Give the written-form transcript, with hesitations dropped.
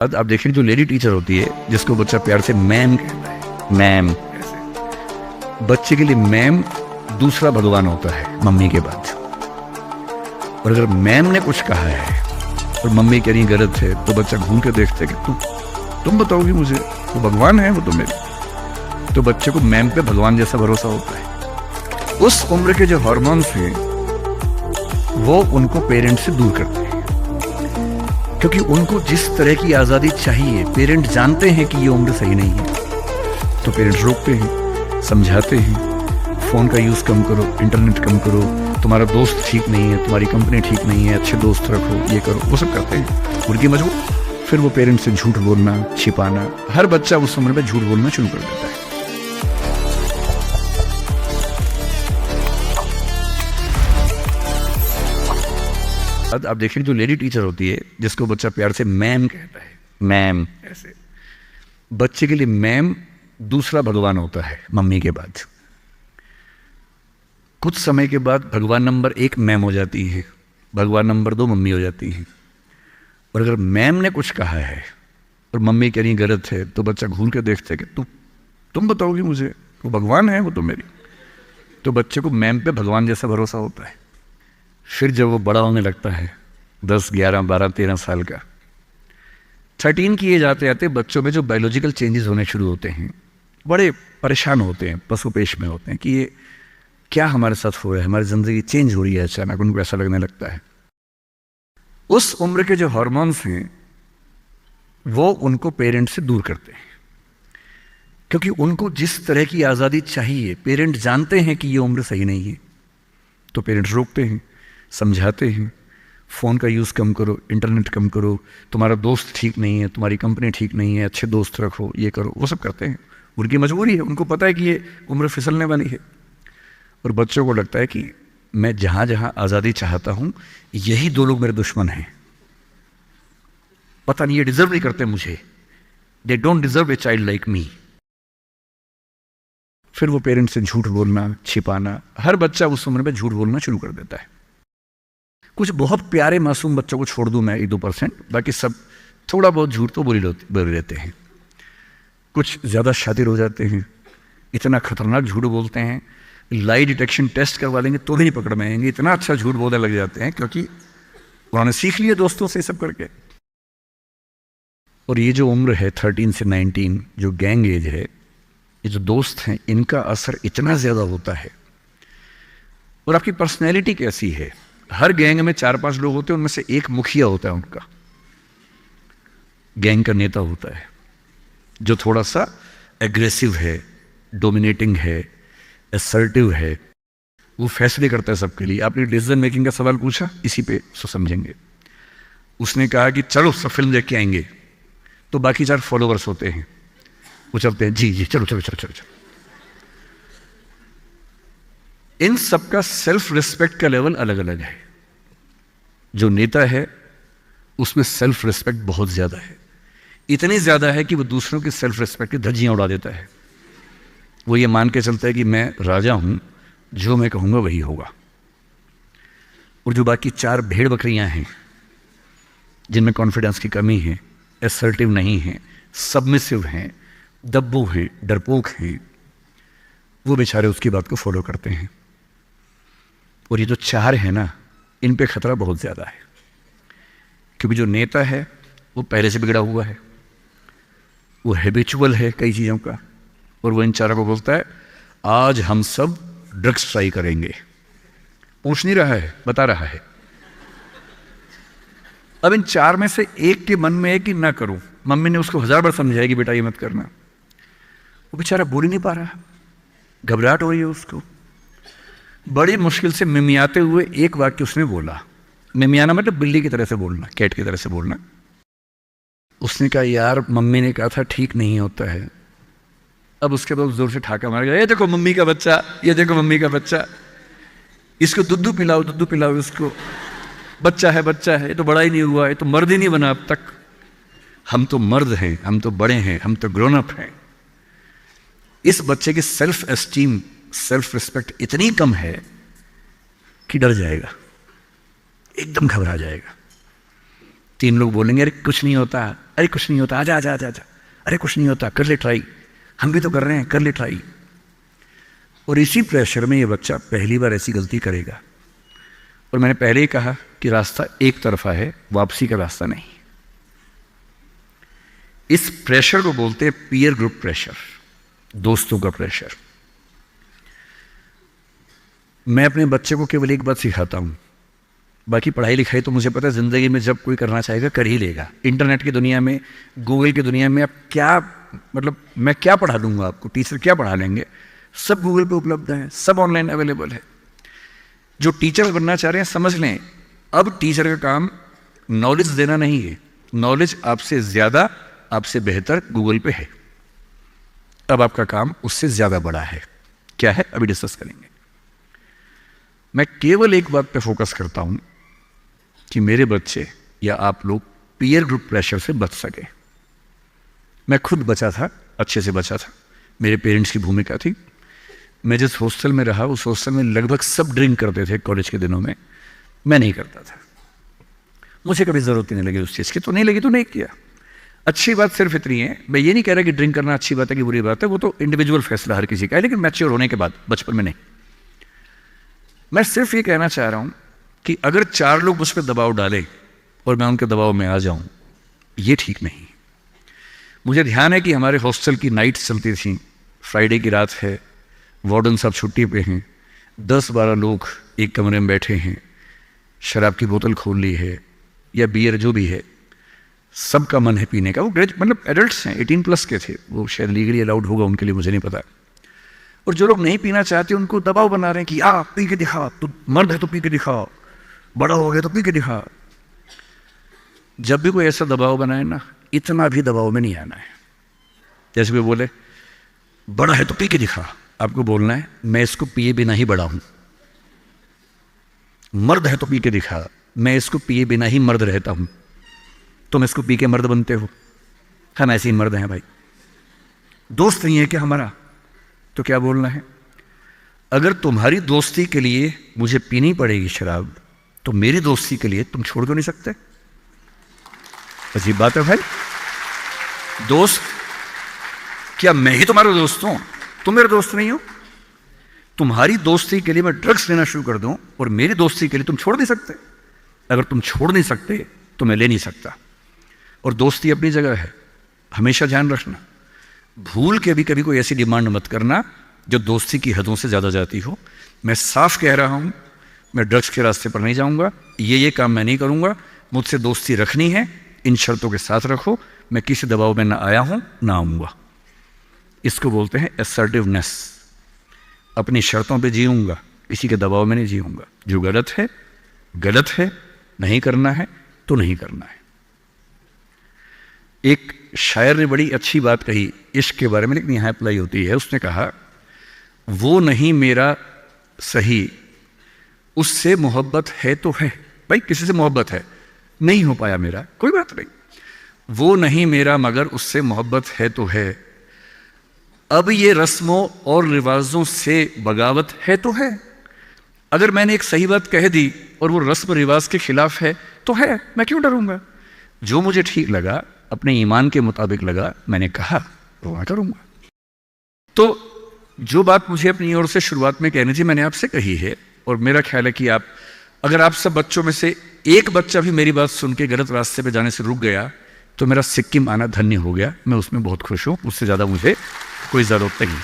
आप देखिए, जो लेडी टीचर होती है जिसको बच्चा प्यार से मैम कहता है, मैम ऐसे, बच्चे के लिए मैम दूसरा भगवान होता है मम्मी के बाद। और अगर मैम ने कुछ कहा है और मम्मी कह रही गलत है तो बच्चा घूम के देखता है कि तुम बताओगी मुझे, वो भगवान है वो तो मेरे। तो बच्चे को मैम पे भगवान जैसा भरोसा होता है। उस उम्र के जो हार्मोन्स हैं वो उनको पेरेंट्स से दूर करते हैं, क्योंकि उनको जिस तरह की आज़ादी चाहिए पेरेंट जानते हैं कि ये उम्र सही नहीं है। तो पेरेंट्स रोकते हैं, समझाते हैं, फ़ोन का यूज़ कम करो, इंटरनेट कम करो, तुम्हारा दोस्त ठीक नहीं है, तुम्हारी कंपनी ठीक नहीं है, अच्छे दोस्त रखो, ये करो, वो सब करते हैं। उनकी मजबूर फिर वो पेरेंट्स से झूठ बोलना, छिपाना। हर बच्चा उस उम्र में झूठ बोलना शुरू कर देता है। आप देखिए, जो लेडी टीचर होती है जिसको बच्चा प्यार से मैम कहता है, मैम ऐसे, बच्चे के लिए मैम दूसरा भगवान होता है मम्मी के बाद। कुछ समय के बाद भगवान नंबर 1 मैम हो जाती है, भगवान नंबर 2 मम्मी हो जाती है। और अगर मैम ने कुछ कहा है और मम्मी कह रही गलत है तो बच्चा घूर के देखता है कि तुम बताओगी मुझे, वो भगवान है वो तो मेरी। तो बच्चे को मैम पे भगवान जैसा भरोसा होता है। फिर जब वो बड़ा होने लगता है, 10, 11, 12, 13 साल का, 13 की एज आते आते बच्चों में जो बायोलॉजिकल चेंजेस होने शुरू होते हैं, बड़े परेशान होते हैं, पशुपेश में होते हैं कि ये क्या हमारे साथ हो रहा है, हमारी ज़िंदगी चेंज हो रही है। अचानक उनको ऐसा लगने लगता है। उस उम्र के जो हार्मोन्स हैं वो उनको पेरेंट्स से दूर करते हैं, क्योंकि उनको जिस तरह की आज़ादी चाहिए पेरेंट जानते हैं कि ये उम्र सही नहीं है। तो पेरेंट्स रोकते हैं, समझाते हैं, फ़ोन का यूज़ कम करो, इंटरनेट कम करो, तुम्हारा दोस्त ठीक नहीं है, तुम्हारी कंपनी ठीक नहीं है, अच्छे दोस्त रखो, ये करो, वो सब करते हैं। उनकी मजबूरी है, उनको पता है कि ये उम्र फिसलने वाली है। और बच्चों को लगता है कि मैं जहाँ जहाँ आज़ादी चाहता हूँ यही 2 लोग मेरे दुश्मन हैं। पता नहीं ये डिज़र्व नहीं करते मुझे, they don't deserve a child like me. फिर वो पेरेंट्स से झूठ बोलना, छिपाना। हर बच्चा उस उम्र में झूठ बोलना शुरू कर देता है। कुछ बहुत प्यारे मासूम बच्चों को छोड़ दूं मैं 1-2%, बाकी सब थोड़ा बहुत झूठ तो बोल लेते हैं। कुछ ज़्यादा शातिर हो जाते हैं, इतना खतरनाक झूठ बोलते हैं, लाई डिटेक्शन टेस्ट करवा लेंगे तो नहीं पकड़ में आएंगे, इतना अच्छा झूठ बोलने लग जाते हैं, क्योंकि उन्होंने सीख लिया दोस्तों से सब करके। और ये जो उम्र है 13 से 19, जो गैंग एज है, ये जो दोस्त हैं, इनका असर इतना ज़्यादा होता है। और आपकी पर्सनैलिटी कैसी है। हर गैंग में 4-5 लोग होते हैं, उनमें से एक मुखिया होता है, उनका गैंग का नेता होता है, जो थोड़ा सा एग्रेसिव है, डोमिनेटिंग है, असर्टिव है। वो फैसले करता है सबके लिए। आपने डिसीजन मेकिंग का सवाल पूछा, इसी पे सो समझेंगे। उसने कहा कि चलो सब फिल्म देख के आएंगे, तो बाकी 4 फॉलोवर्स होते हैं, वो चलते हैं, जी जी चलो चलो चलो चलो चलो। इन सबका सेल्फ रिस्पेक्ट का लेवल अलग अलग है। जो नेता है उसमें सेल्फ रिस्पेक्ट बहुत ज़्यादा है, इतनी ज़्यादा है कि वो दूसरों की सेल्फ रिस्पेक्ट की धज्जियां उड़ा देता है। वो ये मान के चलता है कि मैं राजा हूं, जो मैं कहूँगा वही होगा। और जो बाकी 4 भेड़ बकरियां हैं, जिनमें कॉन्फिडेंस की कमी है, असर्टिव नहीं है, सबमिसिव हैं, दब्बू हैं, डरपोक हैं, वो बेचारे उसकी बात को फॉलो करते हैं। और ये जो 4 है ना, इन पे खतरा बहुत ज़्यादा है, क्योंकि जो नेता है वो पहले से बिगड़ा हुआ है, वो हैबिचुअल है कई चीज़ों का। और वो इन 4 को बोलता है आज हम सब ड्रग्स ट्राई करेंगे। पूछ नहीं रहा है, बता रहा है। अब इन 4 में से एक के मन में है कि ना करूं, मम्मी ने उसको 1000 बार समझाया कि बेटा ये मत करना, वो बेचारा बोल ही नहीं पा रहा, घबराहट हो रही है उसको। बड़ी मुश्किल से मिमियाते हुए एक वाक्य उसने बोला। मिमियाना मतलब बिल्ली की तरह से बोलना, कैट की तरह से बोलना। उसने कहा यार मम्मी ने कहा था ठीक नहीं होता है। अब उसके बाद जोर से ठाका मार गया, ये देखो मम्मी का बच्चा, ये देखो मम्मी का बच्चा, इसको दूध पिलाओ इसको, बच्चा है, ये तो बड़ा ही नहीं हुआ, ये तो मर्द ही नहीं बना अब तक। हम तो मर्द हैं, हम तो बड़े हैं, हम तो ग्रोन अप हैं। इस बच्चे की सेल्फ एस्टीम, सेल्फ रिस्पेक्ट इतनी कम है कि डर जाएगा, एकदम घबरा जाएगा। 3 लोग बोलेंगे अरे कुछ नहीं होता, अरे कुछ नहीं होता, आजा आजा आजा आजा, अरे कुछ नहीं होता, कर ले ट्राई, हम भी तो कर रहे हैं, कर ले ट्राई। और इसी प्रेशर में ये बच्चा पहली बार ऐसी गलती करेगा। और मैंने पहले ही कहा कि रास्ता एक तरफा है, वापसी का रास्ता नहीं। इस प्रेशर को बोलते हैं पीयर ग्रुप प्रेशर, दोस्तों का प्रेशर। मैं अपने बच्चे को केवल एक बात सिखाता हूं, बाकी पढ़ाई लिखाई तो मुझे पता है ज़िंदगी में जब कोई करना चाहेगा कर ही लेगा। इंटरनेट की दुनिया में, गूगल की दुनिया में आप क्या, मतलब मैं क्या पढ़ा दूंगा आपको, टीचर क्या पढ़ा लेंगे, सब गूगल पे उपलब्ध है, सब ऑनलाइन अवेलेबल है। जो टीचर बनना चाह रहे हैं समझ लें, अब टीचर का काम नॉलेज देना नहीं है, नॉलेज आपसे ज़्यादा, आपसे बेहतर गूगल पे है। अब आपका काम उससे ज़्यादा बड़ा है। क्या है अभी डिस्कस करेंगे। मैं केवल एक बात पे फोकस करता हूं कि मेरे बच्चे या आप लोग पीयर ग्रुप प्रेशर से बच सके। मैं खुद बचा था, अच्छे से बचा था। मेरे पेरेंट्स की भूमिका थी। मैं जिस हॉस्टल में रहा उस हॉस्टल में लगभग सब ड्रिंक करते थे कॉलेज के दिनों में, मैं नहीं करता था। मुझे कभी ज़रूरत ही नहीं लगी उस चीज़ की, तो नहीं लगी तो नहीं किया। अच्छी बात सिर्फ इतनी है, मैं ये नहीं कह रहा कि ड्रिंक करना अच्छी बात है कि बुरी बात है, वो तो इंडिविजुअल फैसला हर किसी का है, लेकिन मैच्योर होने के बाद, बचपन में नहीं। मैं सिर्फ ये कहना चाह रहा हूं कि अगर 4 लोग मुझ पर दबाव डालें और मैं उनके दबाव में आ जाऊं, ये ठीक नहीं। मुझे ध्यान है कि हमारे हॉस्टल की नाइट्स चलती थी, फ्राइडे की रात है, वार्डन साहब छुट्टी पे हैं, 10-12 लोग एक कमरे में बैठे हैं, शराब की बोतल खोल ली है या बियर जो भी है, सबका मन है पीने का। वो मतलब एडल्ट्स हैं, 18+ के थे, वो शायद लीगली अलाउड होगा उनके लिए, मुझे नहीं पता। और जो लोग नहीं पीना चाहते उनको दबाव बना रहे हैं कि आ पी के दिखा, तू मर्द है तो पी के दिखा, बड़ा हो गया तो पी के दिखा। जब भी कोई ऐसा दबाव बनाए ना, इतना भी दबाव में नहीं आना है। जैसे कोई बोले बड़ा है तो पी के दिखा, आपको बोलना है मैं इसको पिए बिना ही बड़ा हूं। मर्द है तो पी के दिखा, मैं इसको पिए बिना ही मर्द रहता हूं। तुम इसको पी के मर्द बनते हो, हम ऐसे ही मर्द हैं भाई। दोस्त नहीं है क्या हमारा? तो क्या बोलना है, अगर तुम्हारी दोस्ती के लिए मुझे पीनी पड़ेगी शराब, तो मेरी दोस्ती के लिए तुम छोड़ क्यों नहीं सकते? अजीब बात है भाई। दोस्त, क्या मैं ही तुम्हारा दोस्त हूं? तुम मेरे दोस्त नहीं हो? तुम्हारी दोस्ती के लिए मैं ड्रग्स लेना शुरू कर दूं और मेरी दोस्ती के लिए तुम छोड़ नहीं सकते? अगर तुम छोड़ नहीं सकते तो मैं ले नहीं सकता। और दोस्ती अपनी जगह है, हमेशा ध्यान रखना। भूल के भी कभी कोई ऐसी डिमांड मत करना जो दोस्ती की हदों से ज़्यादा जाती हो। मैं साफ कह रहा हूं, मैं ड्रग्स के रास्ते पर नहीं जाऊंगा, ये काम मैं नहीं करूंगा। मुझसे दोस्ती रखनी है, इन शर्तों के साथ रखो। मैं किसी दबाव में ना आया हूं ना आऊंगा। इसको बोलते हैं असर्टिवनेस। अपनी शर्तों पे जीऊंगा, किसी के दबाव में नहीं जीऊंगा। जो गलत है गलत है, नहीं करना है तो नहीं करना है। एक शायर ने बड़ी अच्छी बात कही इश्क के बारे में, लेकिन यहाँ अप्लाई होती है। उसने कहा, वो नहीं मेरा सही, उससे मोहब्बत है तो है। भाई किसी से मोहब्बत है, नहीं हो पाया मेरा, कोई बात नहीं। वो नहीं मेरा मगर उससे मोहब्बत है तो है। अब ये रस्मों और रिवाजों से बगावत है तो है। अगर मैंने एक सही बात कह दी और वो रस्म रिवाज के खिलाफ है तो है, मैं क्यों डरूंगा? जो मुझे ठीक लगा, अपने ईमान के मुताबिक लगा, मैंने कहा तो मैं करूंगा। तो जो बात मुझे अपनी ओर से शुरुआत में कहनी थी मैंने आपसे कही है। और मेरा ख्याल है कि अगर आप सब बच्चों में से एक बच्चा भी मेरी बात सुन के गलत रास्ते पे जाने से रुक गया तो मेरा सिक्किम आना धन्य हो गया। मैं उसमें बहुत खुश हूं, उससे ज़्यादा मुझे कोई ज़रूरत नहीं।